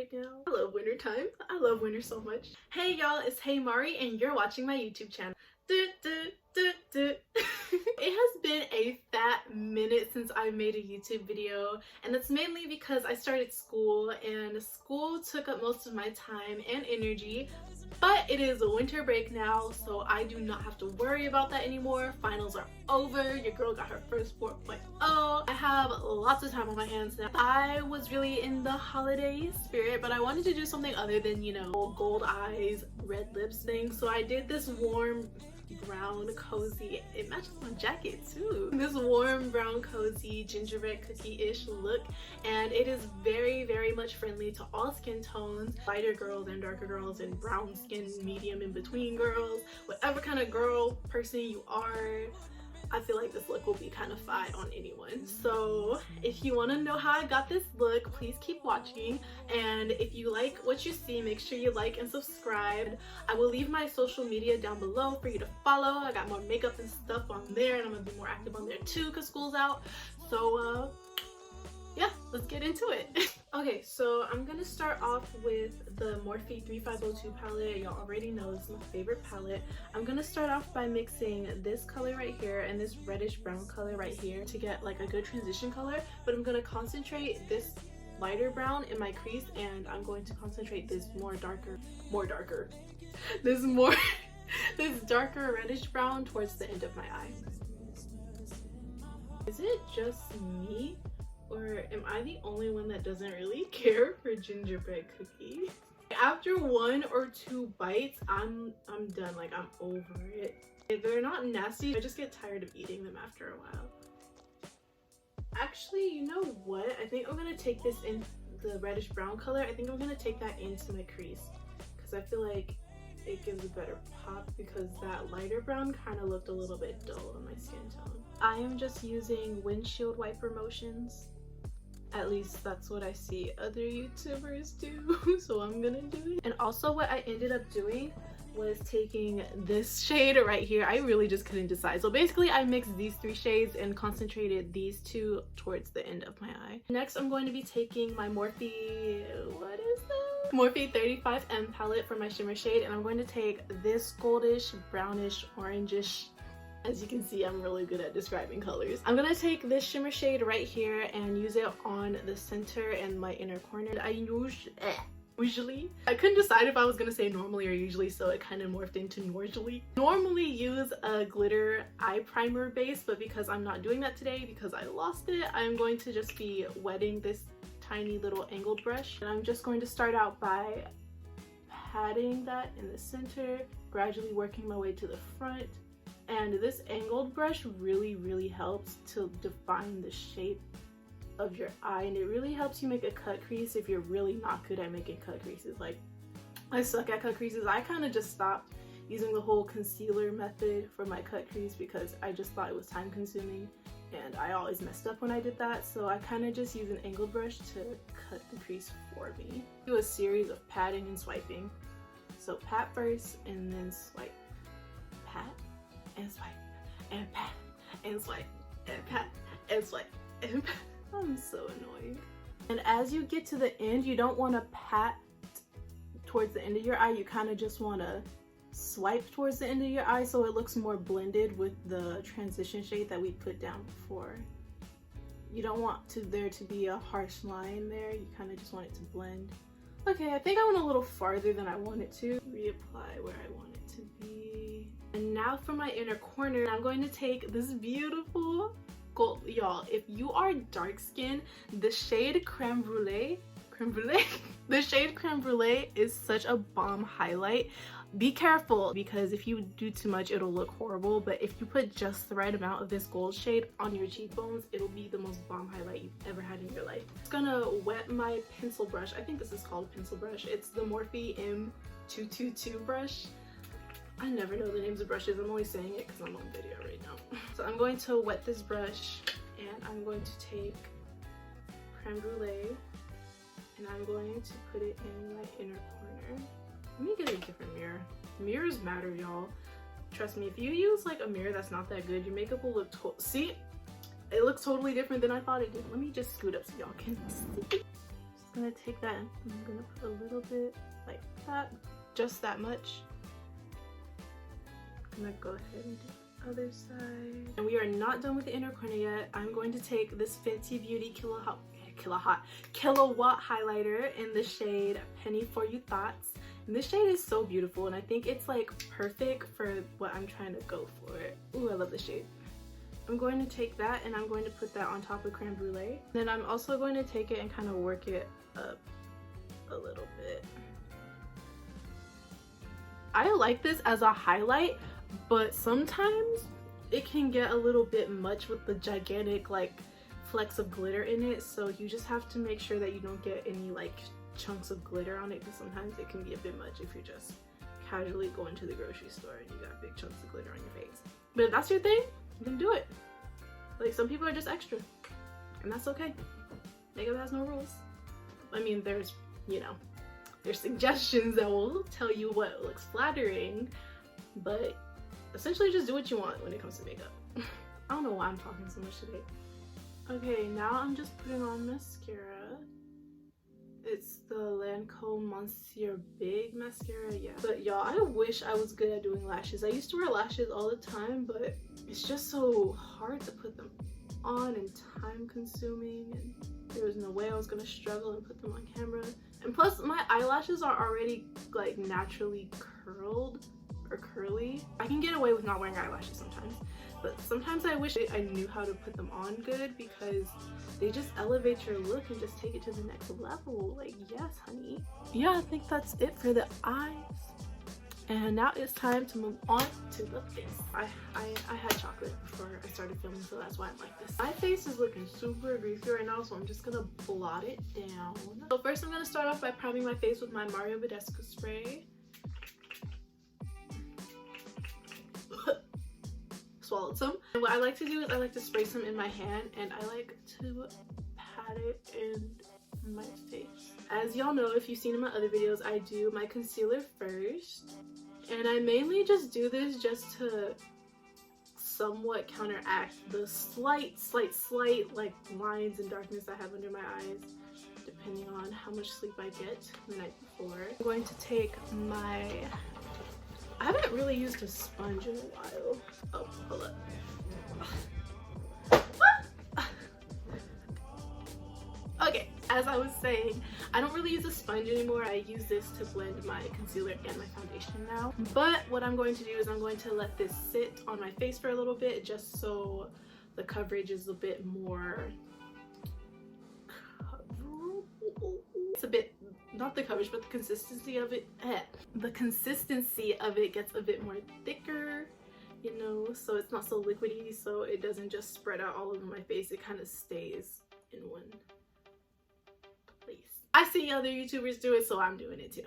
right now. I love winter time. I love winter so much. Hey y'all, it's Hey Mari and you're watching my YouTube channel. It has been a fat minute since I made a YouTube video, and that's mainly because I started school and school took up most of my time and energy. But it is a winter break now, so I do not have to worry about that anymore. Finals are over. Your girl got her first 4.0. I have lots of time on my hands now. I was really in the holiday spirit, but I wanted to do something other than, you know, gold eyes, red lips thing. So I did this warm brown cozy, it matches my jacket too, this warm brown cozy gingerbread cookie-ish look, and it is very much friendly to all skin tones, lighter girls and darker girls and brown skin, medium in between girls, whatever kind of girl person you are. I feel like this look will be kind of fine on anyone. So if you want to know how I got this look, please keep watching. And if you like what you see, make sure you like and subscribe. I will leave my social media down below for you to follow. I got more makeup and stuff on there, and I'm gonna be more active on there too because school's out. So yeah, let's get into it. Okay, so I'm gonna start off with the Morphe 3502 palette. Y'all already know this is my favorite palette. I'm gonna start off by mixing this color right here and this reddish brown color right here to get like a good transition color, but I'm gonna concentrate this lighter brown in my crease, and I'm going to concentrate this this darker reddish brown towards the end of my eye. Is it just me? Or am I the only one that doesn't really care for gingerbread cookies? After 1 or 2 bites, I'm done. Like, I'm over it. If they're not nasty, I just get tired of eating them after a while. Actually, you know what? I think I'm gonna take this in the reddish brown color. I think I'm gonna take that into my crease because I feel like it gives a better pop, because that lighter brown kind of looked a little bit dull on my skin tone. I am just using windshield wiper motions. At least that's what I see other YouTubers do, so I'm gonna do it. And also what I ended up doing was taking this shade right here. I really just couldn't decide. So basically I mixed these 3 shades and concentrated these 2 towards the end of my eye. Next I'm going to be taking my Morphe, what is that? Morphe 35M palette for my shimmer shade, and I'm going to take this goldish, brownish, orangish. As you can see, I'm really good at describing colors. I'm gonna take this shimmer shade right here and use it on the center and my inner corner. I couldn't decide if I was gonna say normally or usually, so it kind of morphed into normally. Normally use a glitter eye primer base, but because I'm not doing that today because I lost it, I'm going to just be wetting this tiny little angled brush. And I'm just going to start out by patting that in the center, gradually working my way to the front. And this angled brush really helps to define the shape of your eye, and it really helps you make a cut crease if you're really not good at making cut creases. Like, I suck at cut creases. I kind of just stopped using the whole concealer method for my cut crease because I just thought it was time consuming and I always messed up when I did that, so I kind of just use an angled brush to cut the crease for me. Do a series of patting and swiping. So pat first and then swipe. Pat and swipe and pat and swipe and pat and swipe and pat. I'm so annoying. And as you get to the end, you don't want to pat towards the end of your eye. You kind of just want to swipe towards the end of your eye so it looks more blended with the transition shade that we put down before. You don't want there to be a harsh line there. You kind of just want it to blend. Okay, I think I went a little farther than I wanted to. Reapply where I want it to be. And now for my inner corner, I'm going to take this beautiful gold. Y'all, if you are dark skinned, the shade Creme Brulee, the shade Creme Brulee is such a bomb highlight. Be careful, because if you do too much, it'll look horrible. But if you put just the right amount of this gold shade on your cheekbones, it'll be the most bomb highlight you've ever had in your life. I'm just gonna wet my pencil brush. I think this is called a pencil brush. It's the Morphe M222 brush. I never know the names of brushes. I'm only saying it because I'm on video right now. So I'm going to wet this brush, and I'm going to take Creme Brulee, and I'm going to put it in my inner corner. Let me get a different mirror. Mirrors matter, y'all. Trust me, if you use like a mirror that's not that good, your makeup will look see? It looks totally different than I thought it did. Let me just scoot up so y'all can see. gonna take that and I'm gonna put a little bit like that, just that much. I'm gonna go ahead and do the other side. And we are not done with the inner corner yet. I'm going to take this Fenty Beauty Kilowatt highlighter in the shade Penny For You Thoughts. And this shade is so beautiful, and I think it's like perfect for what I'm trying to go for. Ooh, I love this shade. I'm going to take that and I'm going to put that on top of creme brulee. Then I'm also going to take it and kind of work it up a little bit. I like this as a highlight, but sometimes it can get a little bit much with the gigantic like flecks of glitter in it, so you just have to make sure that you don't get any like chunks of glitter on it, because sometimes it can be a bit much if you're just casually going to the grocery store and you got big chunks of glitter on your face. But if that's your thing, then do it. Like, some people are just extra, and that's okay. Makeup has no rules. I mean, there's, you know, there's suggestions that will tell you what looks flattering, but essentially just do what you want when it comes to makeup. I don't know why I'm talking so much today. Okay, now I'm just putting on mascara. It's the Lancome Monsieur Big mascara, yeah. But y'all, I wish I was good at doing lashes. I used to wear lashes all the time, but it's just so hard to put them on and time consuming, and there was no way I was gonna struggle and put them on camera. And plus, my eyelashes are already like naturally curled or curly. I can get away with not wearing eyelashes sometimes, but sometimes I wish I knew how to put them on good, because they just elevate your look and just take it to the next level. Like, yes, honey. Yeah, I think that's it for the eyes. And now it's time to move on to the face. I had chocolate before I started filming, so that's why I'm like this. My face is looking super greasy right now, so I'm just gonna blot it down. So first I'm gonna start off by priming my face with my Mario Badescu spray. Swallowed some. And what I like to do is I like to spray some in my hand, and I like to pat it in my face. As y'all know, if you've seen in my other videos, I do my concealer first, and I mainly just do this just to somewhat counteract the slight like lines and darkness I have under my eyes, depending on how much sleep I get the night before. I'm going to take my, I haven't really used a sponge in a while. Oh, hold up. Okay, as I was saying, I don't really use a sponge anymore. I use this to blend my concealer and my foundation now. But what I'm going to do is I'm going to let this sit on my face for a little bit, just so the coverage is a bit more coverable. It's a bit, not the coverage, but the consistency of it. The consistency of it gets a bit more thicker, you know, so it's not so liquidy, so it doesn't just spread out all over my face. It kind of stays in one place. I see other YouTubers do it, so I'm doing it too.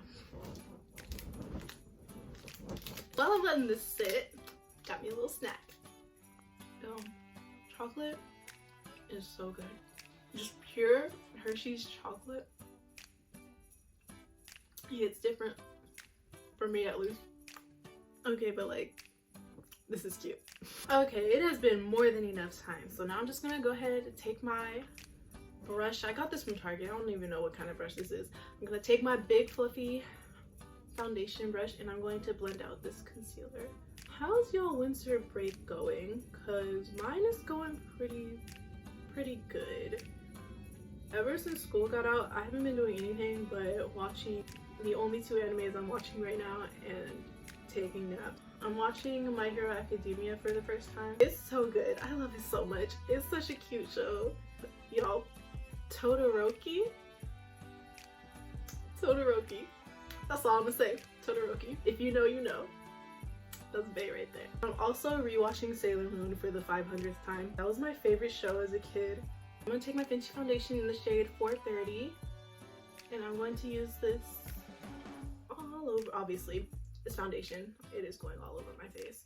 While I'm letting this sit, got me a little snack. Chocolate is so good. Just pure Hershey's chocolate. It's different, for me at least. Okay, but like, this is cute. Okay, it has been more than enough time, so now I'm just gonna go ahead and take my brush. I got this from Target. I don't even know what kind of brush this is. I'm gonna take my big fluffy foundation brush and I'm going to blend out this concealer. How's y'all winter break going? Cause mine is going pretty good. Ever since school got out, I haven't been doing anything but watching the only two animes I'm watching right now and taking naps. I'm watching My Hero Academia for the first time. It's so good. I love it so much. It's such a cute show. Y'all, Todoroki. That's all I'm gonna say. Todoroki. If you know, you know. That's bae right there. I'm also rewatching Sailor Moon for the 500th time. That was my favorite show as a kid. I'm gonna take my Fenty foundation in the shade 430, and I'm going to use this all over. Obviously, this foundation, it is going all over my face.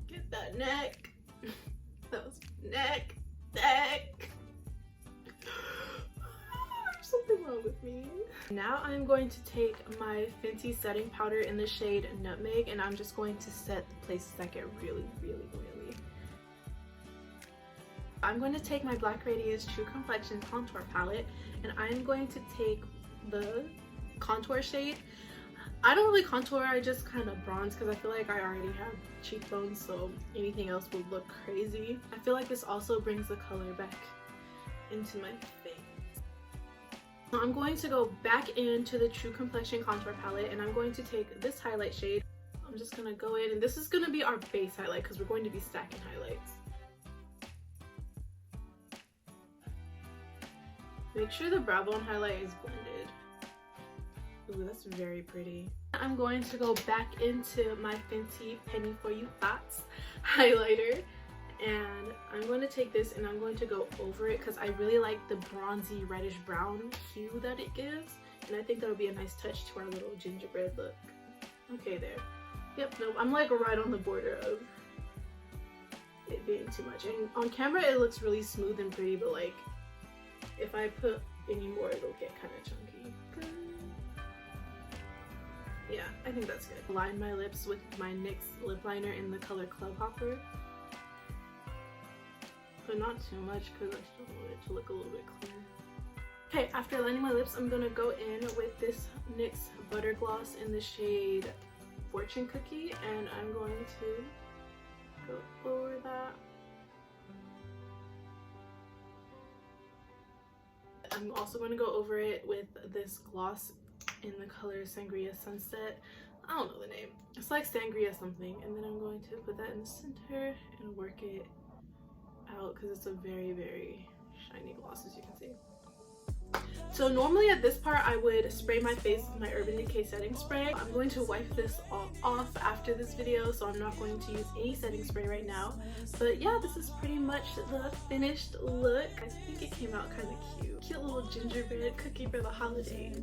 Get that neck. That was neck. There's something wrong with me. Now I'm going to take my Fenty setting powder in the shade Nutmeg, and I'm just going to set the places that get really I'm going to take my Black Radiance True Complexion Contour Palette, and I'm going to take the contour shade. I don't really contour, I just kind of bronze because I feel like I already have cheekbones, so anything else would look crazy. I feel like this also brings the color back into my face. So I'm going to go back into the True Complexion Contour Palette, and I'm going to take this highlight shade. I'm just going to go in, and this is going to be our base highlight because we're going to be stacking highlights. Make sure the brow bone highlight is blended. Ooh, that's very pretty. I'm going to go back into my Fenty Penny For You Thoughts highlighter, and I'm going to take this and I'm going to go over it because I really like the bronzy reddish brown hue that it gives, and I think that'll be a nice touch to our little gingerbread look. Okay, there. Yep, nope, I'm like right on the border of it being too much, and on camera it looks really smooth and pretty, but like if I put any more it'll get kind of chunky. Yeah, I think that's good. Line my lips with my NYX lip liner in the color Club Hopper, but not too much because I still want it to look a little bit clear. Okay, after lining my lips, I'm gonna go in with this NYX Butter Gloss in the shade Fortune Cookie, and I'm going to go over that. I'm also going to go over it with this gloss in the color Sangria Sunset. I don't know the name. It's like Sangria something. And then I'm going to put that in the center and work it out because it's a very, very shiny gloss, as you can see. So normally at this part I would spray my face with my Urban Decay setting spray. I'm going to wipe this all off after this video, so I'm not going to use any setting spray right now. But yeah, this is pretty much the finished look. I think it came out kind of cute. Cute little gingerbread cookie for the holidays.